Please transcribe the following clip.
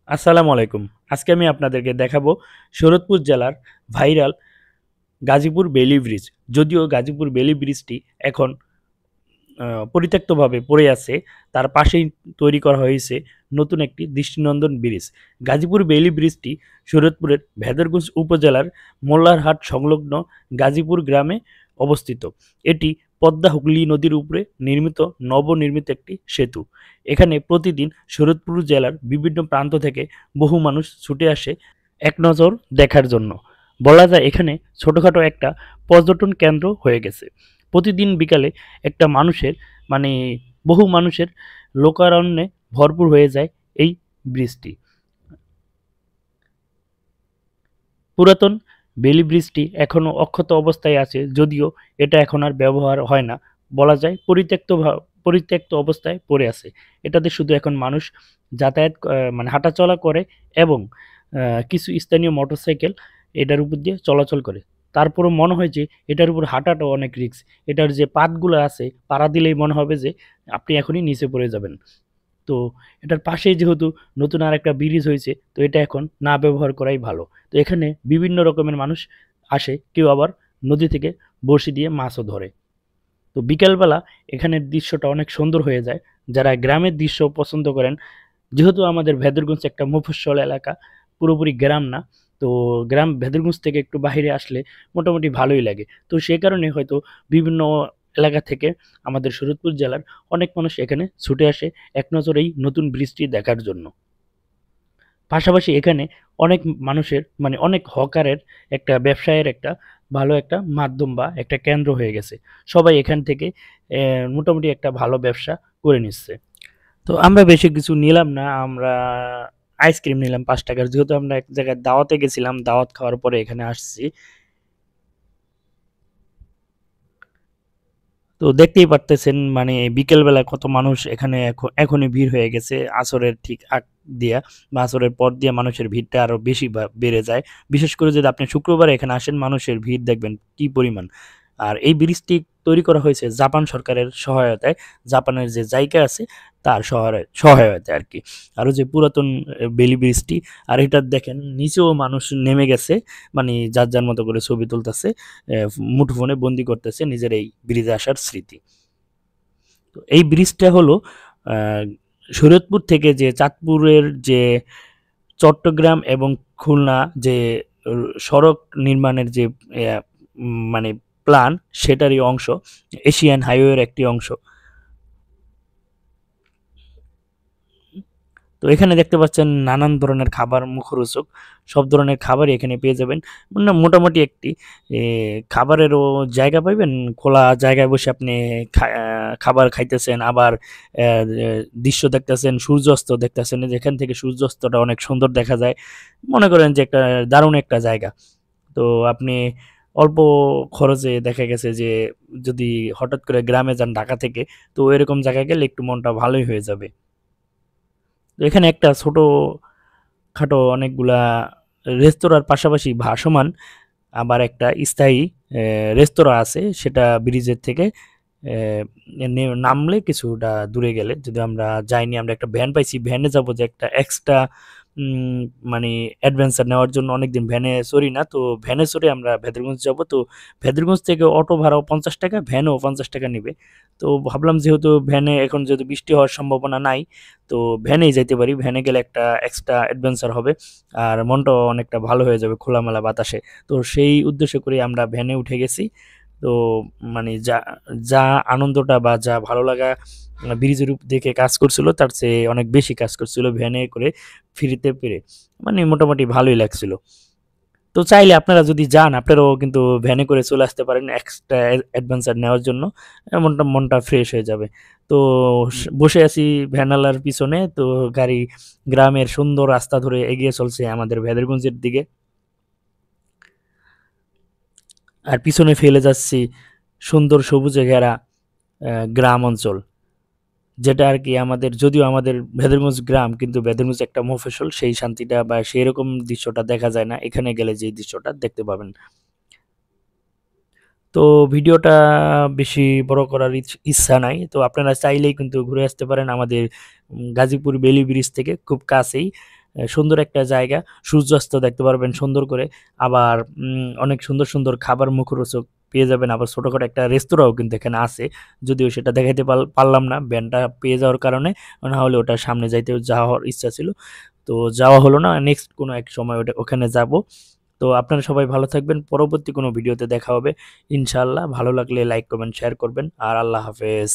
আসসালামু আলাইকুম। আজকে আমি আপনাদেরকে দেখাবো শরৎপুর জেলার ভাইরাল গাজীপুর বেইলি ব্রিজ। যদিও গাজীপুর বেইলি ব্রিজটি এখন পরিত্যক্তভাবে পড়ে আছে, তার পাশেই তৈরি করা হয়েছে নতুন একটি দৃষ্টিনন্দন ব্রিজ। গাজীপুর বেইলি ব্রিজটি শরীয়তপুরের ভেদরগঞ্জ উপজেলার মোল্লারহাট সংলগ্ন গাজীপুর গ্রামে অবস্থিত। এটি পদ্মা হুগলি নদীর উপরে নবনির্মিত একটি সেতু। এখানে প্রতিদিন শরীয়তপুর জেলার বিভিন্ন প্রান্ত থেকে বহু মানুষ ছুটে আসে এক নজর দেখার জন্য। বলা যায় এখানে ছোটোখাটো একটা পর্যটন কেন্দ্র হয়ে গেছে। প্রতিদিন বিকালে একটা মানুষের মানে বহু মানুষের লোকারণ্যে ভরপুর হয়ে যায় এই ব্রিজটি। পুরাতন বেইলি ব্রিজটি এখনও অক্ষত অবস্থায় আছে, যদিও এটা এখন আর ব্যবহার হয় না। বলা যায় পরিত্যক্ত অবস্থায় পড়ে আছে। এটাতে শুধু এখন মানুষ যাতায়াত হাঁটাচলা করে এবং কিছু স্থানীয় মোটরসাইকেল এটার উপর দিয়ে চলাচল করে। তারপরও মনে হয় যে এটার উপর হাঁটাটাও অনেক রিস্ক। এটার যে পাতগুলো আছে, পাড়া দিলেই মনে হবে যে আপনি এখনই নিচে পড়ে যাবেন। তো এটার পাশেই যেহেতু নতুন আরেকটা ব্রিজ হয়েছে, তো এটা এখন না ব্যবহার করাই ভালো। তো এখানে বিভিন্ন রকমের মানুষ আসে, কেউ আবার নদী থেকে বড়শি দিয়ে মাছও ধরে। তো বিকেলবেলা এখানের দৃশ্যটা অনেক সুন্দর হয়ে যায়। যারা গ্রামের দৃশ্য পছন্দ করেন, যেহেতু আমাদের ভেদরগঞ্জ একটা মফস্বল এলাকা, পুরোপুরি গ্রাম না, তো ভেদরগঞ্জ থেকে একটু বাইরে আসলে মোটামুটি ভালোই লাগে। তো সে কারণে হয়তো বিভিন্ন এলাকা থেকে আমাদের শরীয়তপুর জেলার অনেক মানুষ এখানে ছুটে আসে এক নজরে এই নতুন ব্রিজটি দেখার জন্য। পাশাপাশি এখানে অনেক মানুষের অনেক হকারের একটা ব্যবসায়ের একটা ভালো একটা মাধ্যম বা একটা কেন্দ্র হয়ে গেছে। সবাই এখান থেকে মোটামুটি একটা ভালো ব্যবসা করে নিচ্ছে। তো আমরা বেশি কিছু নিলাম না। আমরা আইসক্রিম নিলাম ৫ টাকার। যেহেতু আমরা এক জায়গায় দাওয়াতে গেছিলাম, দাওয়াত খাওয়ার পরে এখানে আসছি। তো দেখতেই পারতেছেন বিকেলবেলা কত মানুষ এখানে এখনই ভিড় হয়ে গেছে। আসরের ঠিক আগ দিয়া বা আসরের পর দিয়া মানুষের ভিড়টা আরো বেশি বেড়ে যায়। বিশেষ করে যদি আপনি শুক্রবারে এখানে আসেন, মানুষের ভিড় দেখবেন কি পরিমাণ। আর এই ব্রিজটি তৈরি করা হয়েছে জাপান সরকারের সহায়তায়। জাপানের যে জাইকা আছে তার সহায়তায় আরকি। আরো যে পুরাতন বেইলি ব্রিজটি, আর এটা দেখেন নিচেও মানুষ নেমে গেছে। যার মতো করে ছবি তুলতেছে, মুঠোফোনে বন্দি করতেছে নিজের এই ব্রিজে আসার স্মৃতি। তো এই ব্রিজটা হলো আহ, শরীয়তপুর থেকে যে চাঁদপুরের যে চট্টগ্রাম এবং খুলনা যে সড়ক নির্মাণের যে আহ, মানে প্ল্যান, সেটারই অংশ। এশিয়ান হাইওয়ের একটি অংশ। তো এখানে দেখতে পাচ্ছেন নানান ধরনের খাবার, মুখরোচক সব ধরনের খাবারই এখানে পেয়ে যাবেন। মোটামুটি একটি খাবারেরও জায়গা পাইবেন। খোলা জায়গায় বসে আপনি খাবার খাইতেছেন, আবার দৃশ্য দেখতেছেন, সূর্যাস্ত দেখতেছেন। যেখান থেকে সূর্যাস্তটা অনেক সুন্দর দেখা যায়। মনে করেন যে একটা দারুণ একটা জায়গা। তো আপনি অল্প খরচে দেখা গেছে যে যদি হঠাৎ করে গ্রামে যান ঢাকা থেকে, তো এরকম জায়গায় গেলে একটু মনটা ভালোই হয়ে যাবে। তো এখানে একটা ছোটখাটো অনেকগুলা রেস্তোরাঁর পাশাপাশি ভাসমান আবার একটা স্থায়ী রেস্তোরাঁ আছে, সেটা ব্রিজের থেকে নামলে কিছুটা দূরে গেলে। যদি আমরা যাইনি, আমরা একটা ভ্যান পাইছি, ভ্যানে যাব যে একটা এক্সট্রা উম, মানে অ্যাডভেঞ্চার নেওয়ার জন্য। অনেকদিন ভ্যানে চড়ি না, তো ভ্যানে চড়ে আমরা ভেদরগঞ্জ যাব। তো ভেদরগঞ্জ থেকে অটো ভাড়াও ৫০ টাকা, ভ্যানও ৫০ টাকা নিবে। তো ভাবলাম যেহেতু ভ্যানে এখন যেহেতু বৃষ্টি হওয়ার সম্ভাবনা নাই, তো ভ্যানেই যাইতে পারি। ভ্যানে গেলে একটা এক্সট্রা অ্যাডভেঞ্চার হবে, আর মনটাও অনেকটা ভালো হয়ে যাবে খোলামেলা বাতাসে। তো সেই উদ্দেশ্য করে আমরা ভ্যানে উঠে গেছি। তো যা যা আনন্দটা বা যা ভালো লাগা ব্রিজের উপর দেখে কাজ করছিল, তার চেয়ে অনেক বেশি কাজ করছিল ভ্যানে করে ফিরতে পেরে। মোটামুটি ভালোই লাগছিল। তো চাইলে আপনারা যদি যান, আপনারাও কিন্তু ভ্যানে করে চলে আসতে পারেন এক্সট্রা অ্যাডভেঞ্চার নেওয়ার জন্য। মনটা ফ্রেশ হয়ে যাবে। তো বসে আছি ভ্যানালার পিছনে। তো গাড়ি গ্রামের সুন্দর রাস্তা ধরে এগিয়ে চলছে আমাদের ভেদরগঞ্জের দিকে। আর পিছনে ফেলে যাচ্ছি সুন্দর সবুজে ঘেরা গ্রাম অঞ্চল, যেটা আর কি আমাদের, যদিও আমাদের ভেদরগঞ্জ গ্রাম, কিন্তু ভেদরগঞ্জ একটা মফস্বল, সেই শান্তিটা বা সেই রকম দৃশ্যটা দেখা যায় না। এখানে গেলে যে দৃশ্যটা দেখতে পাবেন। তো ভিডিওটা বেশি বড় করার ইচ্ছা নাই। তো আপনারা চাইলেই কিন্তু ঘুরে আসতে পারেন আমাদের গাজীপুর বেইলি ব্রিজ থেকে খুব কাছেই। সুন্দর একটা জায়গা, সূর্যাস্ত দেখতে পারবেন সুন্দর করে। আবার অনেক সুন্দর, সুন্দর খাবার মুখরোচক পেয়ে যাবেন। আবার ছোটখাটো একটা রেস্তোরাঁও কিন্তু এখানে আছে। যদিও সেটা দেখাইতে পারলাম না ভ্যানটা পেয়ে যাওয়ার কারণে। না হলে ওটার সামনে যাওয়ার ইচ্ছা ছিল। তো যাওয়া হলো না। নেক্সট কোনো এক সময় ওখানে যাবো। তো আপনারা সবাই ভালো থাকবেন। পরবর্তী কোনো ভিডিওতে দেখা হবে ইনশাআল্লাহ। ভালো লাগলে লাইক, কমেন্ট, শেয়ার করবেন। আর আল্লাহ হাফেজ।